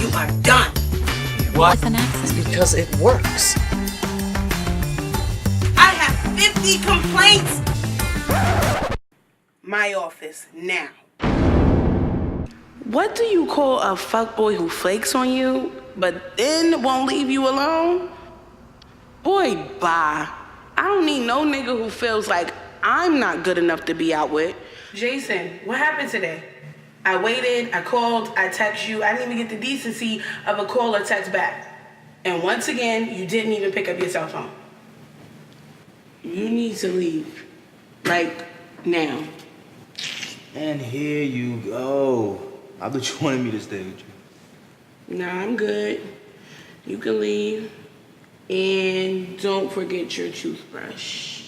You are done. What? With an accent. Because it works. I have 50 complaints. My office now. What do you call a fuckboy who flakes on you, but then won't leave you alone? Boy, bye. I don't need no nigga who feels like I'm not good enough to be out with. Jason, what happened today? I waited, I called, I texted you. I didn't even get the decency of a call or text back. And once again, you didn't even pick up your cell phone. You need to leave. Like, now. And here you go. I thought you wanted me to stay with you. Nah, I'm good. You can leave. And don't forget your toothbrush.